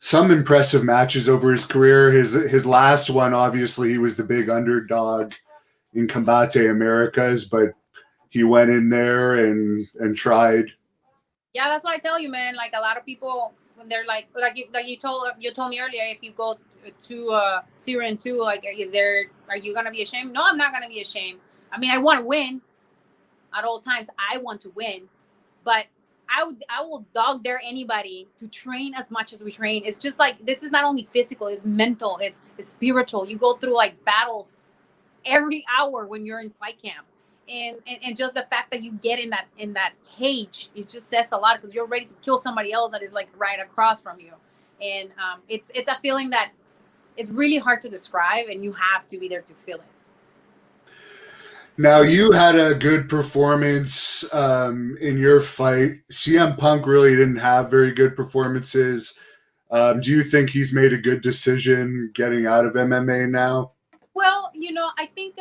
some impressive matches over his career. His last one, obviously, he was the big underdog in Combate Americas, but he went in there and tried. Yeah, that's what I tell you, man. Like a lot of people, when they're like you told me earlier, if you go to 0-2, like are you gonna be ashamed? No, I'm not gonna be ashamed. I mean, I want to win at all times. I want to win, but I will dog dare anybody to train as much as we train. It's just like, this is not only physical, it's mental, it's spiritual. You go through like battles every hour when you're in fight camp. And just the fact that you get in that cage, it just says a lot, because you're ready to kill somebody else that is like right across from you. And it's a feeling that is really hard to describe, and you have to be there to feel it. Now, you had a good performance in your fight. CM Punk really didn't have very good performances. Do you think he's made a good decision getting out of MMA now? Well, I think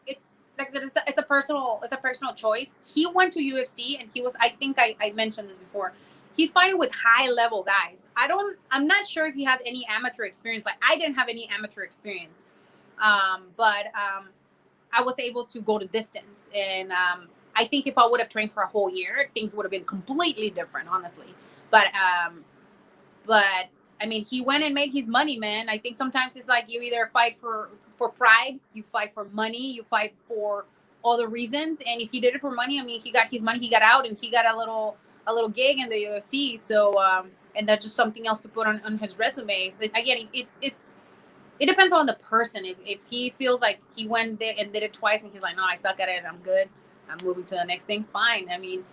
it's like I said, it's a personal choice. He went to UFC, and I think I mentioned this before. He's fighting with high level guys. I'm not sure if he had any amateur experience. Like, I didn't have any amateur experience, but I was able to go the distance. And I think if I would have trained for a whole year, things would have been completely different, honestly. But I mean, he went and made his money, man. I think sometimes it's like you either fight for pride, you fight for money, you fight for other reasons. And if he did it for money, I mean, he got his money, he got out, and he got a little gig in the UFC. So and that's just something else to put on his resume. So again, it depends on the person. If he feels like he went there and did it twice, and he's like, no, I suck at it, I'm good, I'm moving to the next thing, fine. I mean,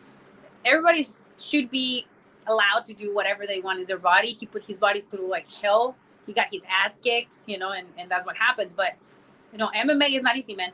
everybody should be allowed to do whatever they want. Is their body. He put his body through like hell. He got his ass kicked, and that's what happens. But MMA is not easy, man.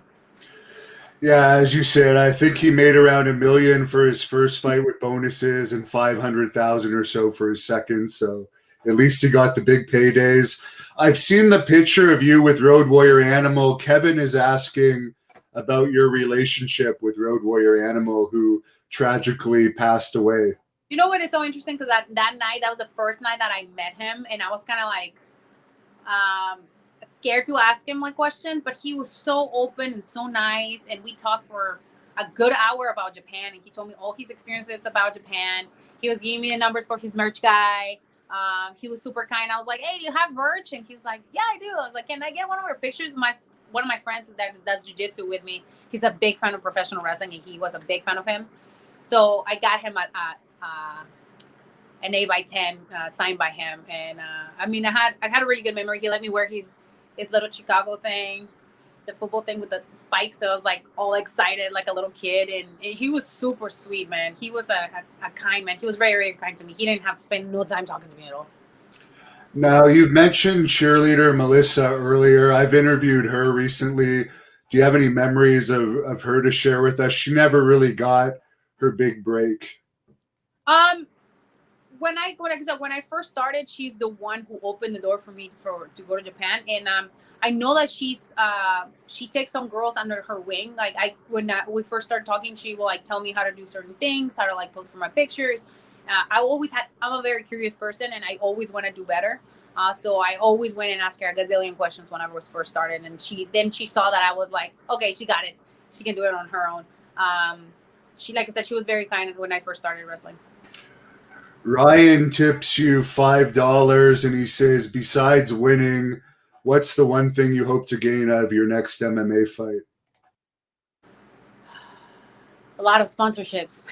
Yeah, as you said, I think he made around $1 million for his first fight with bonuses and 500,000 or so for his second. So at least he got the big paydays. I've seen the picture of you with Road Warrior Animal. Kevin is asking about your relationship with Road Warrior Animal, who tragically passed away. You know what is so interesting? Because that night, that was the first night that I met him, and I was kind of like scared to ask him like questions, but he was so open and so nice, and we talked for a good hour about Japan, and he told me all his experiences about Japan. He was giving me the numbers for his merch guy. He was super kind. I was like, "Hey, do you have merch?" And he was like, "Yeah, I do." I was like, "Can I get one of your pictures?" One of my friends that does jiu-jitsu with me, he's a big fan of professional wrestling, and he was a big fan of him. So I got him an 8x10 signed by him, and I mean, I had a really good memory. He let me wear his little Chicago thing, the football thing with the spikes. So I was like all excited, like a little kid, and he was super sweet, man. He was a kind man. He was very, very kind to me. He didn't have to spend no time talking to me at all. Now, you've mentioned cheerleader Melissa earlier. I've interviewed her recently. Do you have any memories of her to share with us? She never really got her big break. When I first started, she's the one who opened the door for me to go to Japan, and I know that she takes some girls under her wing. Like when we first started talking, she will like tell me how to do certain things, how to like post for my pictures. I'm a very curious person, and I always want to do better. So I always went and asked her a gazillion questions whenever I was first started, and she saw that I was like, okay, she got it. She can do it on her own. She, like I said, she was very kind when I first started wrestling. Ryan tips you $5 and he says, besides winning, what's the one thing you hope to gain out of your next MMA fight? A lot of sponsorships.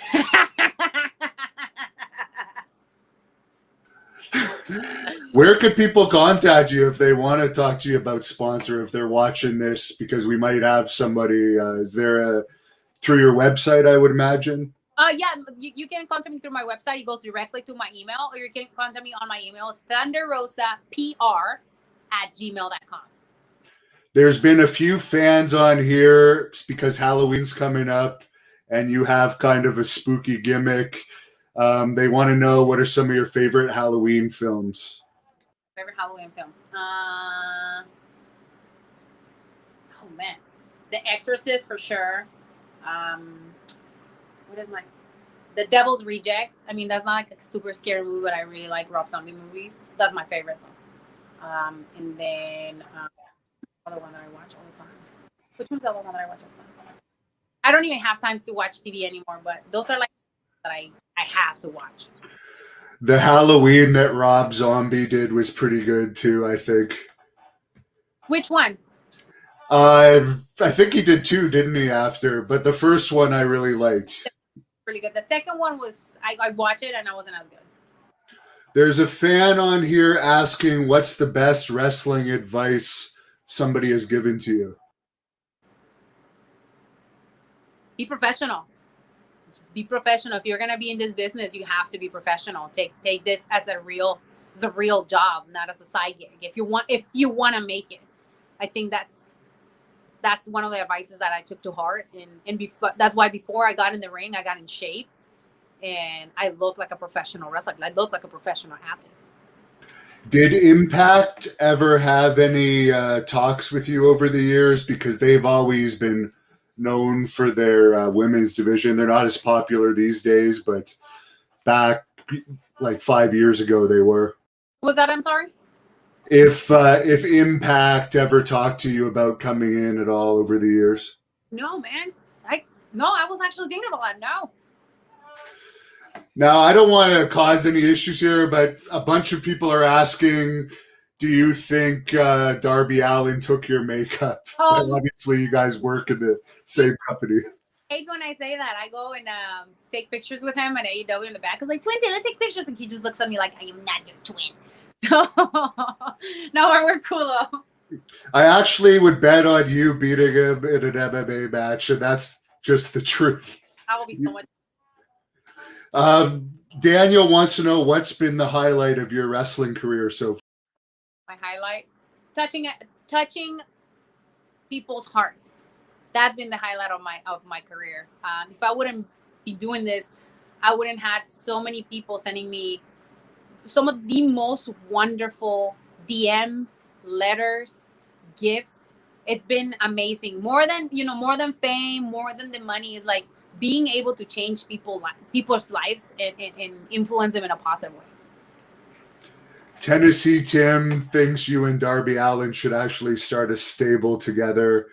Where could people contact you if they want to talk to you about sponsor, if they're watching this? Because we might have somebody. Is there through your website, I would imagine? Yeah, you can contact me through my website. It goes directly to my email, or you can contact me on my email. It's thunderrosapr@gmail.com. There's been a few fans on here because Halloween's coming up and you have kind of a spooky gimmick. They want to know, what are some of your favorite Halloween films? Favorite Halloween films? Oh man, The Exorcist for sure. What is The Devil's Rejects? I mean, that's not like a super scary movie, but I really like Rob Zombie movies. That's my favorite though. And then other one that I watch all the time. Which one's the other one that I watch all the time? I don't even have time to watch TV anymore, but those are like that I have to watch. The Halloween that Rob Zombie did was pretty good too, I think. Which one? I think he did two, didn't he, after? But the first one I really liked. Really good. The second one was, I watched it and I wasn't as good. There's a fan on here asking, what's the best wrestling advice somebody has given to you? Be professional. Just be professional. If you're gonna be in this business, you have to be professional. Take this as a real job, not as a side gig. If you want to make it, I think that's one of the advices that I took to heart, but that's why before I got in the ring, I got in shape, and I look like a professional wrestler. I look like a professional athlete. Did Impact ever have any talks with you over the years? Because they've always been known for their women's division. They're not as popular these days, but back like 5 years ago they were. Was that? I'm sorry? If Impact ever talked to you about coming in at all over the years? No, man. I was actually thinking about that. No. Now, I don't want to cause any issues here, but a bunch of people are asking, do you think Darby Allin took your makeup? Obviously, you guys work in the same company. Hates when I say that. I go and take pictures with him at AEW in the back. I was like, Twinsy, let's take pictures. And he just looks at me like, I am not your twin. So, no, we're cool though. I actually would bet on you beating him in an MMA match, and that's just the truth. I will be so much. Daniel wants to know, what's been the highlight of your wrestling career so far? My highlight? Touching people's hearts. That's been the highlight of my career. If I wouldn't be doing this, I wouldn't had so many people sending me some of the most wonderful DMs, letters, gifts. It's been amazing. More than fame, more than the money is like being able to change people's lives and influence them in a positive way. Tennessee Tim thinks you and Darby Allin should actually start a stable together.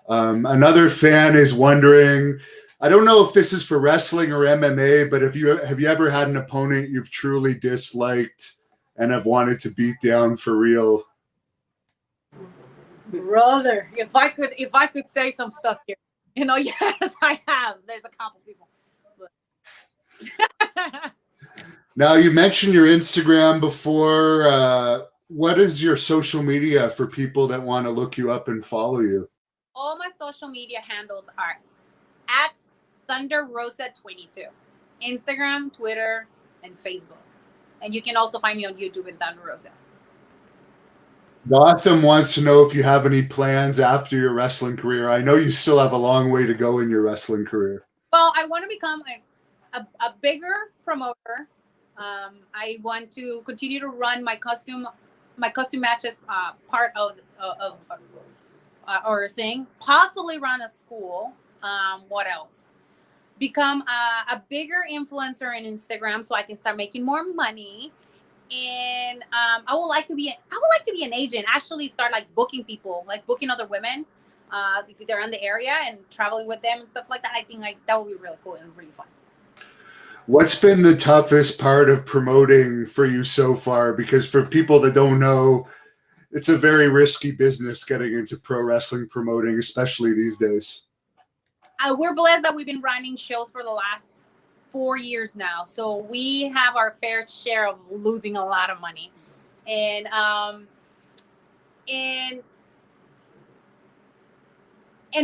Another fan is wondering, I don't know if this is for wrestling or MMA, but have you ever had an opponent you've truly disliked and have wanted to beat down for real? Brother, if I could say some stuff here, yes, I have. There's a couple people. But... Now, you mentioned your Instagram before. What is your social media for people that want to look you up and follow you? All my social media handles are at Thunder Rosa 22, Instagram, Twitter, and Facebook. And you can also find me on YouTube in Thunder Rosa. Gotham wants to know if you have any plans after your wrestling career. I know you still have a long way to go in your wrestling career. Well, I want to become a bigger promoter. I want to continue to run my costume matches part of our thing. Possibly run a school. What else? Become a bigger influencer in Instagram so I can start making more money. And I would like to be an agent. Actually, start like booking people, like booking other women. They're in the area and traveling with them and stuff like that. I think that would be really cool and really fun. What's been the toughest part of promoting for you so far? Because for people that don't know, it's a very risky business getting into pro wrestling promoting, especially these days. We're blessed that we've been running shows for the last 4 years now, so we have our fair share of losing a lot of money, and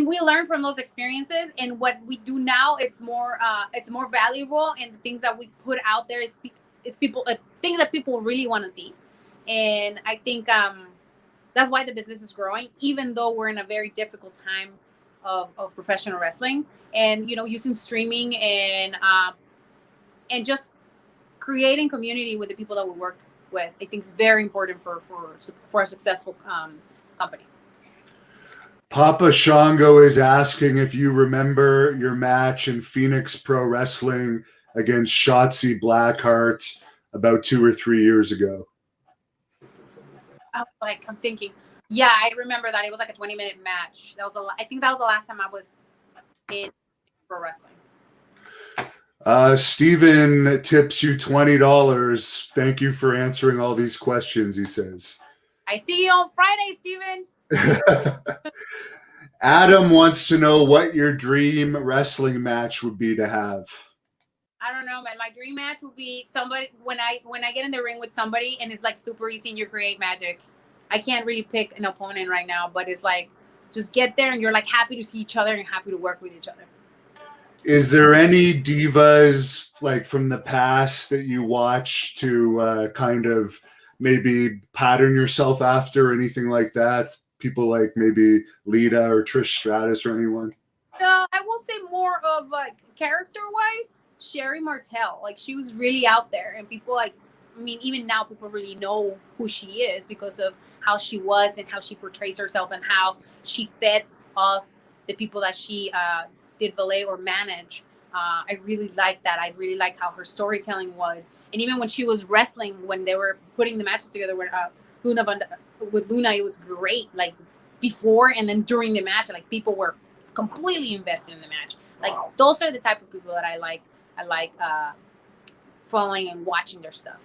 we learn from those experiences. And what we do now, it's more valuable, and the things that we put out there is people things that people really want to see. And I think that's why the business is growing, even though we're in a very difficult time of professional wrestling. And using streaming and just creating community with the people that we work with, I think is very important for a successful company. Papa Shango is asking if you remember your match in Phoenix Pro Wrestling against Shotzi Blackheart about 2 or 3 years ago. I'm thinking, yeah, I remember that. It was like a 20-minute match. I think that was the last time I was in pro wrestling. Steven tips you $20. Thank you for answering all these questions, he says. I see you on Friday, Steven. Adam wants to know what your dream wrestling match would be to have. I don't know, man. My dream match would be somebody when I get in the ring with somebody and it's like super easy and you create magic. I can't really pick an opponent right now, but it's like just get there and you're like happy to see each other and happy to work with each other. Is there any divas like from the past that you watch to kind of maybe pattern yourself after or anything like that? People like maybe Lita or Trish Stratus or anyone? No, I will say more of like character-wise, Sherry Martel. Like she was really out there, and people even now people really know who she is because of how she was and how she portrays herself and how she fed off the people that she did valet or manage. I really like that. I really like how her storytelling was. And even when she was wrestling, when they were putting the matches together with Luna, it was great. Like before and then during the match, like people were completely invested in the match. Like those are the type of people that I like. I like following and watching their stuff.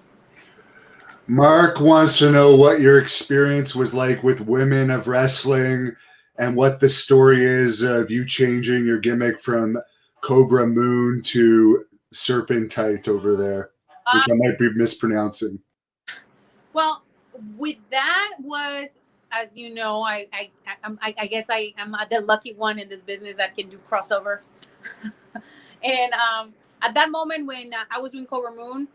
Mark wants to know what your experience was like with women of wrestling and what the story is of you changing your gimmick from Cobra Moon to Serpentite over there, which I might be mispronouncing. Well, with that was, as you know, I guess I am the lucky one in this business that can do crossover. And at that moment when I was doing Cobra Moon,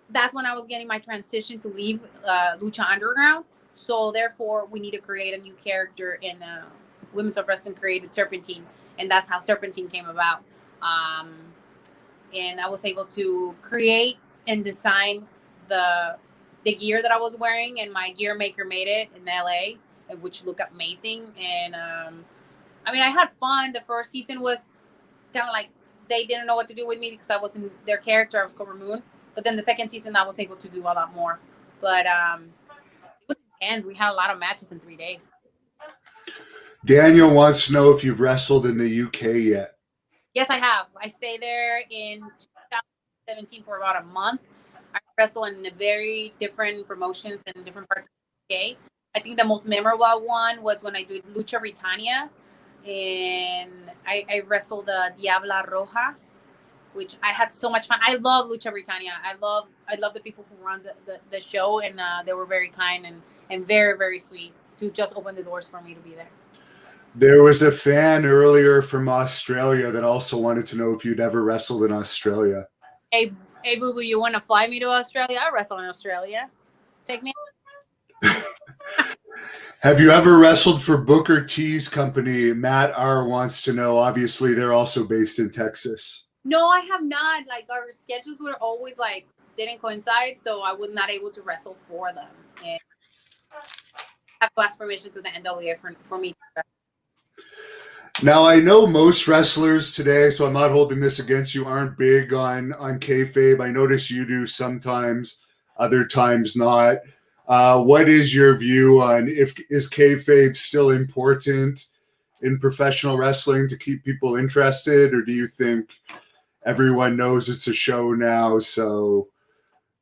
that's when I was getting my transition to leave Lucha Underground. So therefore, we need to create a new character in Women's of Wrestling created Serpentine, and that's how Serpentine came about. And I was able to create and design the gear that I was wearing, and my gear maker made it in LA, which looked amazing. And I mean, I had fun. The first season was kind of like they didn't know what to do with me because I wasn't their character. I was Cobra Moon. But then the second season, I was able to do a lot more. But it was intense. We had a lot of matches in 3 days. Daniel wants to know if you've wrestled in the UK yet. Yes, I have. I stayed there in 2017 for about a month. I wrestled in very different promotions in different parts of the UK. I think the most memorable one was when I did Lucha Britannia, and I wrestled the Diabla Roja, which I had so much fun. I love Lucha Britannia. I love the people who run the show, and they were very kind and very, very sweet to just open the doors for me to be there. There was a fan earlier from Australia that also wanted to know if you'd ever wrestled in Australia. Hey, boo boo, you want to fly me to Australia? I wrestle in Australia. Take me. Have you ever wrestled for Booker T's company? Matt R wants to know. Obviously, they're also based in Texas. No, I have not. Like, our schedules were always like didn't coincide, so I was not able to wrestle for them. And I have to ask permission to the NWA for me to wrestle. Now, I know most wrestlers today, so I'm not holding this against you, aren't big on kayfabe. I notice you do sometimes, other times not. What is your view on is kayfabe still important in professional wrestling to keep people interested, or do you think everyone knows it's a show now, so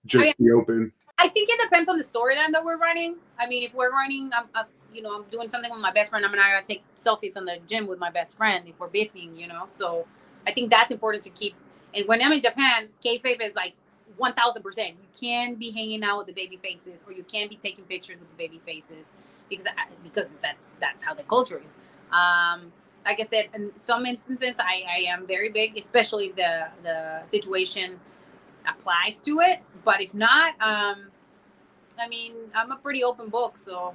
just be open? I think it depends on the storyline that we're running. I mean, if we're running, I'm doing something with my best friend, I'm not gonna take selfies in the gym with my best friend if we're biffing, So I think that's important to keep. And when I'm in Japan, kayfabe is like 1,000%. You can't be hanging out with the baby faces, or you can't be taking pictures with the baby faces because that's how the culture is. Like I said, in some instances, I am very big, especially if the situation applies to it. But if not, I mean, I'm a pretty open book, so.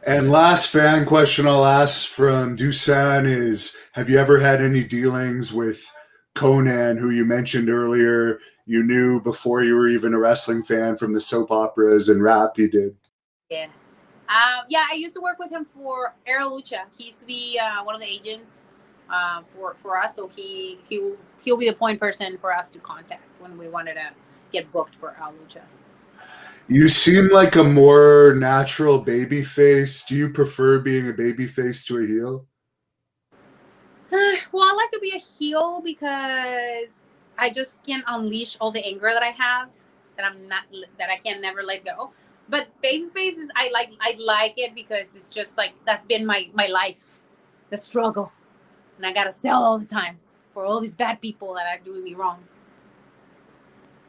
And last fan question I'll ask from Dusan is, have you ever had any dealings with Conan, who you mentioned earlier you knew before you were even a wrestling fan from the soap operas and rap he did? Yeah. I used to work with him for Era Lucha. He used to be one of the agents for us, so he'll be the point person for us to contact when we wanted to get booked for Era Lucha. You seem like a more natural baby face. Do you prefer being a baby face to a heel? Well, I like to be a heel because I just can unleash all the anger that I have that I can never let go. But baby faces, I like it because it's just like that's been my life, the struggle, and I gotta sell all the time for all these bad people that are doing me wrong.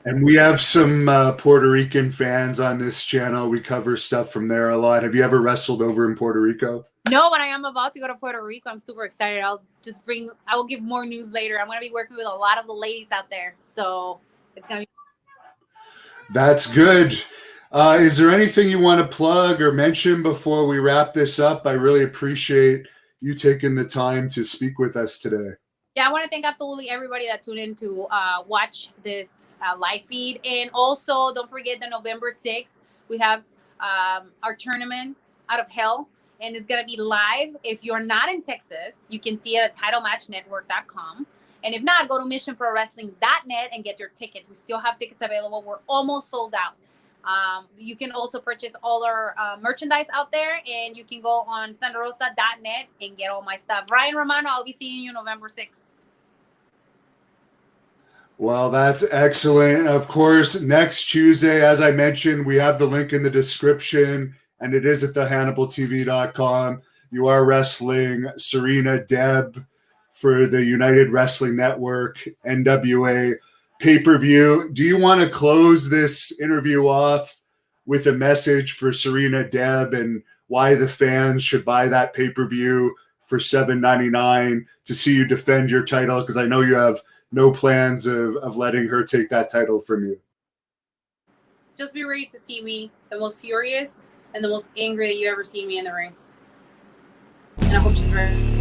And we have some Puerto Rican fans on this channel. We cover stuff from there a lot. Have you ever wrestled over in Puerto Rico? No, but I am about to go to Puerto Rico. I'm super excited. I will give more news later. I'm going to be working with a lot of the ladies out there. So it's going to be. That's good. Is there anything you want to plug or mention before we wrap this up? I really appreciate you taking the time to speak with us today. Yeah, I want to thank absolutely everybody that tuned in to watch this live feed. And also, don't forget that November 6th, we have our tournament Out of Hell. And it's going to be live. If you're not in Texas, you can see it at TitleMatchNetwork.com. And if not, go to MissionProWrestling.net and get your tickets. We still have tickets available. We're almost sold out. You can also purchase all our merchandise out there, and you can go on thunderosa.net and get all my stuff. Ryan Romano, I'll be seeing you November 6th. Well, that's excellent. Of course, next Tuesday, as I mentioned, we have the link in the description, and it is at thehannibaltv.com. You are wrestling Serena Deb for the United Wrestling Network NWA pay-per-view. Do you want to close this interview off with a message for Serena Deb and why the fans should buy that pay-per-view for $7.99 to see you defend your title? Because I know you have no plans of letting her take that title from you. Just be ready to see me the most furious and the most angry that you ever seen me in the ring. and I hope she's ready